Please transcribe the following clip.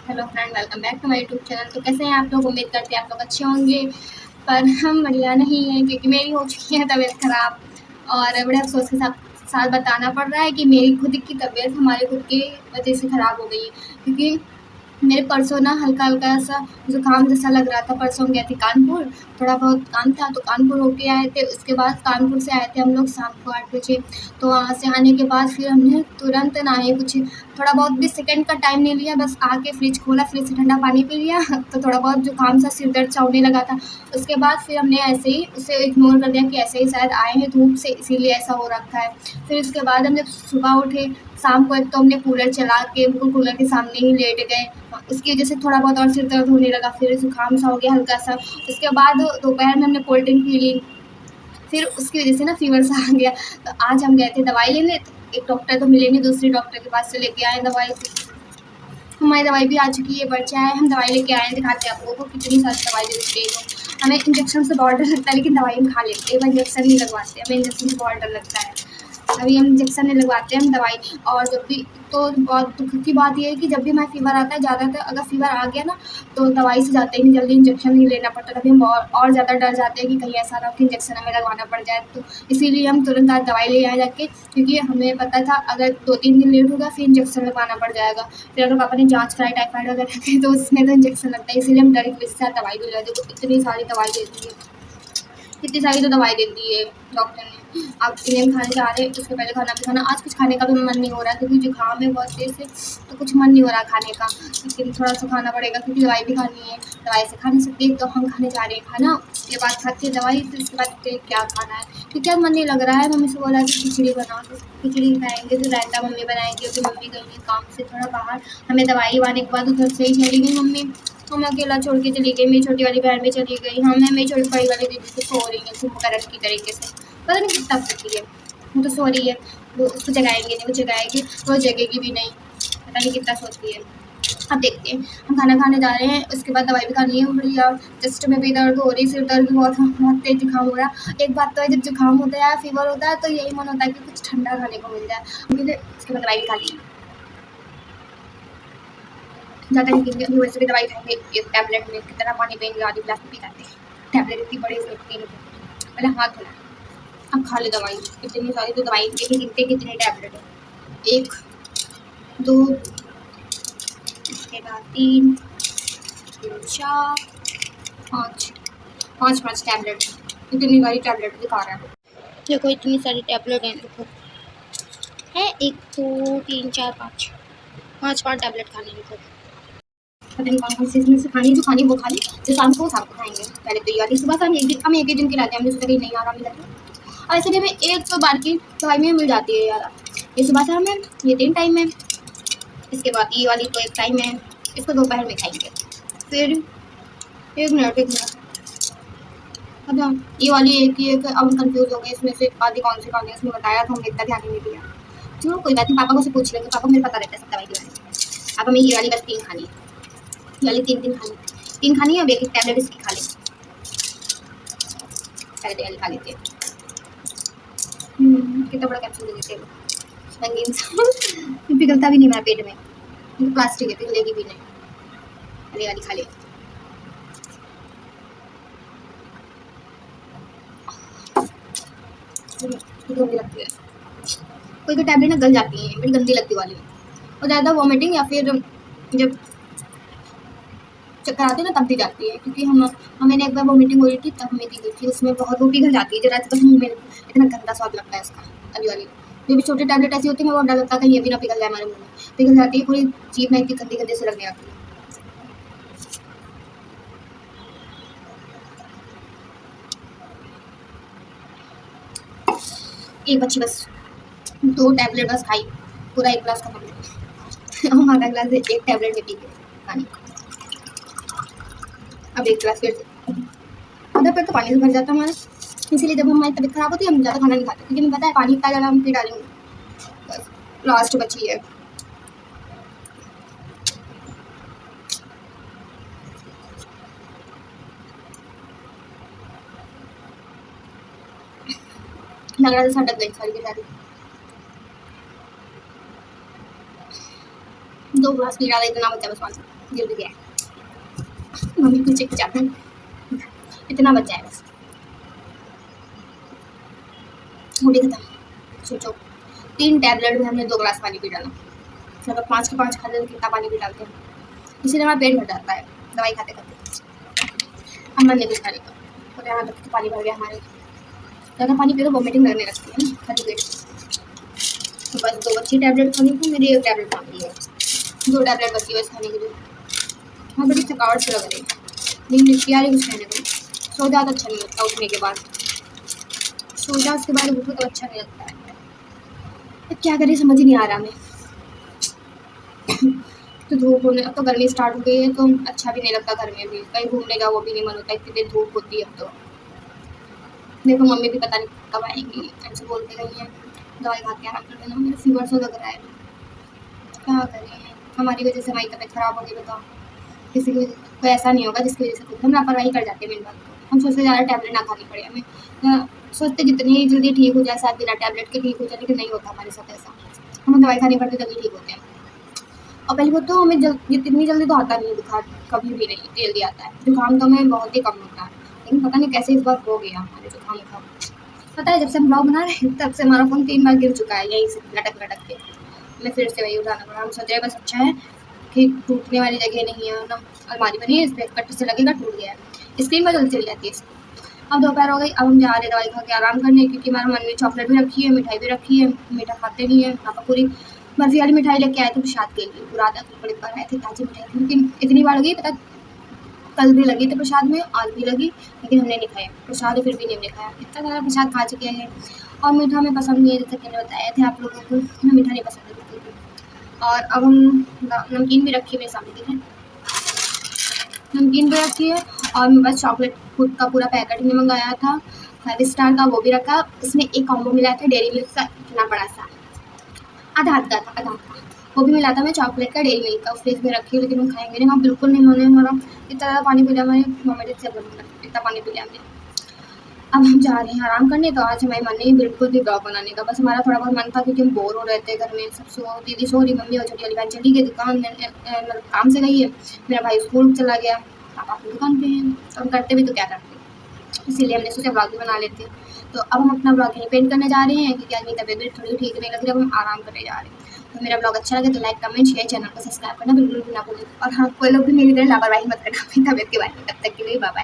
Hello friend, welcome back to my YouTube channel. तो कैसे हैं आप लोग? उम्मीद करते हैं आप लोग अच्छे होंगे, पर हम बढ़िया नहीं हैं क्योंकि मेरी हो चुकी है तबीयत ख़राब। और बड़े अफसोस के साथ साथ बताना पड़ रहा है कि मेरी खुद की तबीयत हमारे खुद की वजह से ख़राब हो गई है। क्योंकि मेरे परसों ना हल्का-हल्का सा ज़ुकाम जैसा लग रहा था। परसों हम गए थे कानपुर, थोड़ा बहुत काम था तो कानपुर होके आए थे। उसके बाद कानपुर से आए थे हम लोग शाम को 8 बजे। तो वहाँ से आने के बाद फिर हमने तुरंत ना ही कुछ थोड़ा बहुत भी सेकंड का टाइम नहीं लिया, बस आके फ्रिज खोला, फ्रिज से ठंडा पानी पी लिया तो थोड़ा बहुत ज़ुकाम सा सिर दर्द सा होने लगा था। उसके बाद फिर हमने ऐसे ही उसे इग्नोर कर दिया कि ऐसे ही शायद आए हैं धूप से, इसीलिए ऐसा हो रखा है। फिर उसके बाद हम जब सुबह उठे, शाम को एक तो हमने कूलर चला के बिल्कुल कूलर के सामने ही लेट गए। उसकी वजह से थोड़ा बहुत और सिर दर्द होने लगा, फिर ज़ुकाम सा हो गया हल्का सा। उसके बाद दोपहर में हमने कोल्ड ड्रिंक पी ली, फिर उसकी वजह से ना फ़ीवर सा आ गया। तो आज हम गए थे दवाई लेने, तो एक डॉक्टर तो मिले नहीं, दूसरे डॉक्टर के पास से लेके आए दवाई। हमारी दवाई भी आ चुकी है, पर्चा है, हम दवाई लेके आए हैं, दिखाते हैं आप लोगों को कितनी सारी दवाई दे देते हैं। हमें इंजेक्शन से बहुत डर लगता है, लेकिन दवाई हम खा लेते हैं, पर इंजेक्शन नहीं लगवाते, हमें इंजेक्शन से बहुत डर लगता है। अभी हम इंजेक्शन नहीं लगवाते, हम दवाई। और जब भी तो बहुत दुःख की बात ये है कि जब भी हमें फ़ीवर आता है, ज़्यादातर अगर फ़ीवर आ गया ना तो दवाई से जाते ही नहीं, जल्दी इंजेक्शन नहीं लेना पड़ता। तभी हम और ज़्यादा डर जाते हैं कि कहीं ऐसा ना हो कि इंजेक्शन हमें लगवाना पड़ जाए। तो इसीलिए हम तुरंत आज दवाई ले आए जाके, क्योंकि हमें पता था अगर 2-3 दिन लेट होगा फिर इंजेक्शन लगवाना पड़ जाएगा। फिर अगर पापा ने जाँच कराई टाइफाइड वगैरह की तो उसमें तो इंजेक्शन लगता है, इसीलिए हम डर की वजह से आज दवाई भी ले आए। देखो इतनी सारी दवाई दे दी है, इतनी सारी तो दवाई दे दी है डॉक्टर ने। अब इन्हें हम खाने जा रहे हैं, उसके पहले खाना भी खाना। आज कुछ खाने का भी मन नहीं हो रहा है क्योंकि जुकाम है बहुत तेज़ से, तो कुछ मन नहीं हो रहा खाने का, लेकिन थोड़ा सा खाना पड़ेगा क्योंकि दवाई भी खानी है। दवाई से खा नहीं सकते तो हम खाने जा रहे हैं खाना, उसके बाद खाते हैं दवाई, फिर उसके बाद देखते हैं क्या खाना है। क्योंकि अब मन नहीं लग रहा है, मम्मी से बोला कि खिचड़ी बना दो, खिचड़ी खाएँगे। फिर रायता मम्मी बनाएँगी क्योंकि मम्मी गई है काम से थोड़ा बाहर। हमें दवाई आने के बाद उधर से ही चली गई मम्मी, हमें अकेला छोड़ के चली गई। मेरी छोटी वाली बहन भी चली गई। हमें मेरी छोटी बड़ी वाली दीदी तो सो रही है कुंभकर्ण की तरीके से, पता नहीं कितना सोती है, वो तो सो रही है। वो उसको जगाएंगे नहीं, वो जगाएंगे वो जगेगी भी नहीं, पता नहीं कितना सोती है। अब देखते हैं, हम खाना खाने जा रहे हैं, उसके बाद दवाई भी खानी है बढ़िया। चेस्ट में भी दर्द हो रही, सिर दर्द भी बहुत बहुत तेज जुकाम हो रहा है। एक बात तो है, जब जुकाम होता है या फीवर होता है तो यही मन होता है कि कुछ ठंडा खाने को मिल जाए। मुझे उसके बाद दवाई भी खा ली, ज़्यादा नहीं पीएंगे, अभी वैसे भी दवाई खाएँगे, एक टैबलेट में कितना पानी पिएँगे, आधी गिलास में पी जाते हैं। टैबलेट इतनी बड़ी उसमें 3 रुपए, पहले हाथ धोना, अब खा ले दवाई। इतनी सारी तो दवाई के भी गिनते कितने टैबलेट है, 1, 2, इसके बाद 3, 4, 5, 5-5 टैबलेट, इतनी सारी टैबलेट दिखा रहा है। देखो इतनी सारी टैबलेट हैं, देखो है 1, 2, 3, 4, 5, 5-5 टैबलेट खाने हैं देखो। पता नहीं कौन-कौन सी इसमें से खानी है, जो खानी है वो खा ली, जो शाम को खाएँगे। पहले तो ये वाली सुबह शाम एक दिन, हम एक ही दिन की लाते हैं, हमने सोचा कि नहीं आराम मिला था। और ऐसे भी हमें 100 बार की दवाई में मिल जाती है यार। ये सुबह शाम है, ये 3 टाइम है, इसके बाद ये वाली तो 1 टाइम है, इसको दोपहर में खाएँगे। फिर 1 मिनट, 1 मिनट, अच्छा ये वाली एक ही एक, अब हम कन्फ्यूज़ हो गए इसमें से आधी कौन सी खानी है, उसने बताया तो हमने इतना ध्यान ही नहीं दिया। चलो कोई बात नहीं, पापा को से पूछ लेंगे, पापा को मेरे पता रहता है सब दवाई के बारे में। अब हमें ये वाली बस 3 खानी है, ये वाली 3 खानी है, 3 खानी है। अब एक-एक टैबलेट इसकी खा लें, पहले तो ये वाली खा लेते हैं। कितना बड़ा कैप्सूल दे देते हैं वो, रंगीन सा पिघलता भी नहीं मेरा पेट में, ये प्लास्टिक है, पिघलेगी भी नहीं। पहले ये वाली खा ले, गंदी लगती है, कोई टैबलेट ना गल जाती है, बड़ी गंदी लगती वाली। और ज़्यादा वॉमिटिंग या फिर जब चक्कर आते हैं ना तब भी जाती है, क्योंकि हमें एक बार वॉमिटिंग हो रही थी तब हमें दी गई थी, उसमें बहुत वो पिघल जाती है जरा सा, मुँह में इतना गंदा स्वाद लगता है उसका। अभी वाली जो भी छोटी टैबलेट ऐसी होती है मैं बहुत डर लगता है कहीं ये भी ना पिघल जाए हमारे मुँह में, पिघल जाती है पूरी जीभ में, इतनी गंदी गंदी से लगने लगती है। एक बच्ची बस 2 टैबलेट बस खाई, पूरा 1 ग्लास खत्म हो गया। आधा ग्लास 1 टैबलेट में पी के पानी, अब 1 ग्लास फिर से, आधा पेट तो पानी से भर जाता है हमारा। इसीलिए जब हमारी तबीयत खराब होती है हम ज़्यादा खाना नहीं खाते, क्योंकि हमें पता है पानी इतना ज़्यादा हम पी डालेंगे। बस लास्ट बची है, लग रहा था सटक गई सारी की सारी। 2 ग्लास पी डाला, इतना बचा बस पानी। गिर भी गया। मम्मी पीछे की जाते हैं, इतना बच जाए बस, वो भी खत्म। सोचो 3 टैबलेट में हमने 2 ग्लास पानी पी डाला। अगर 5 के 5 खाते तो कितना पानी पी डालते हैं, इसीलिए हमारा पेट भर जाता है दवाई खाते खाते। हम मन नहीं कुछ खाने का, और यहाँ तक तो पानी भर गया हमारे। ज़्यादा पानी पी तो वॉमिटिंग लगने लगती है ना खाली पेट। तो बस 2 अच्छी टैबलेट खानी थी, मेरी 1 टैबलेट खानी है, 2 टैबलेट बची है बस खाने के लिए। हाँ बड़ी थकावट से लग रही है, नींद लिखती आ रही कुछ खाने को। सो जाता अच्छा नहीं लगता, उठने के बाद सो जाओ, उसके बाद उठो तो अच्छा नहीं लगता है। अब क्या करें समझ ही नहीं आ रहा हमें। तो धूप होने, अब तो गर्मी स्टार्ट हो गई है तो अच्छा भी नहीं लगता घर में भी, कहीं घूमने जाओ वो भी नहीं मन होता, इतनी देर धूप होती है। अब तो देखो मम्मी भी पता नहीं कब आएंगी, ऐसे बोलते रही हैं दवाई खा के आराम कर देना, मेरा फीवर सा लग रहा है। क्या करें, हमारी वजह से हमारी तबीयत खराब हो गई, बताओ। किसी की कोई ऐसा नहीं होगा जिसकी वजह से खुद हम लापरवाही कर जाते हैं। मेन बात तो हम सोचते ज़्यादा टैबलेट ना खानी पड़े हमें, सोचते जितनी जल्दी ठीक हो जाए शायद बिना टैबलेट के ठीक हो जाए, लेकिन नहीं होता हमारे साथ ऐसा। हमें दवाई खानी पड़ती तभी ठीक होते हैं। और पहली बात तो हमें इतनी जल्दी तो आता नहीं है बुखार, कभी भी नहीं इतनी जल्दी आता है। जुकाम तो हमें बहुत ही कम होता है, लेकिन पता नहीं कैसे इस बार हो गया हमारे जुकाम का। पता है जब से हम ब्लॉग बना रहे हैं तब से हमारा फ़ोन 3 बार गिर चुका है यहीं से लटक लटक के। हमें फिर से वही उठाना पड़ा। हम सोच रहे बस अच्छा है कि टूटने वाली जगह नहीं है ना, अलमारी बनी है, इस पर कट से लगेगा टूट गया है, स्क्रीन पर जल्दी चली जाती है। अब दोपहर हो गई, अब हम जा रहे हैं दवाई खा के आराम करने, क्योंकि हमारे मन में चॉकलेट भी रखी है, मिठाई भी रखी है। मीठा खाते नहीं है, पापा पूरी बर्फी वाली मिठाई लेके आए थे प्रसाद के लिए, पूरा आधा किलो बड़े पर आए थे, ताज़ी मिठाई थी, लेकिन इतनी बार लगी पता, कल भी लगी थी प्रसाद में, आज भी लगी, लेकिन हमने नहीं खाया प्रसाद, फिर भी नहीं हमने खाया। इतना सारा प्रसाद खा चुके हैं। और मीठा हमें पसंद नहीं है, जैसे कि मैंने बताया थे आप लोगों को, हमें मीठा नहीं पसंद है बिल्कुल भी। और अब हम नमकीन भी रखी है मेरे सामने, ठीक है, नमकीन भी रखी है, और मेरे पास चॉकलेट खुद का पूरा पैकेट भी मंगाया था 5 स्टार का, वो भी रखा। इसमें एक कॉम्बो मिला था डेयरी मिल्क का, इतना बड़ा सा, आधा हाथ का था, आधा हाथ का, वो भी मिला था मैं चॉकलेट का डेयरी मिल्क का, फ्रिज में रखी है, लेकिन हम खाएंगे नहीं। हाँ बिल्कुल नहीं मन है हमारा, इतना ज़्यादा पानी पी लिया मैंने, वोमिट से इतना पानी पी लिया हमने। अब हम जा रहे हैं आराम करने, तो आज हमारे मन नहीं बिल्कुल भी ब्लॉग बनाने का, बस हमारा थोड़ा बहुत मन था, क्योंकि हम बोर हो रहे थे घर में। सब सो, दीदी सो रही, मम्मी और छोटी वाली बहन चली गई दुकान में, मतलब काम से गई है, मेरा भाई स्कूल चला गया, पापा अपनी दुकान पे हैं, तो हम करते भी तो क्या करते, इसीलिए हमने सोचा ब्लॉग भी बना लेते हैं। तो अब हम अपना ब्लॉग यहीं पेंट करने जा रहे हैं, क्योंकि आज मेरी तबीयत भी थोड़ी ठीक नहीं लग रही, अब हम आराम करने जा रहे हैं। तो मेरा ब्लॉग अच्छा लगे तो लाइक कमेंट शेयर, चैनल को सब्सक्राइब करना बिल्कुल भी ना भूलें। और हाँ, कोई लोग भी मेरी तरह लापरवाही मत करना अपनी तबीयत के बारे में। तब तक के लिए बाय बाय।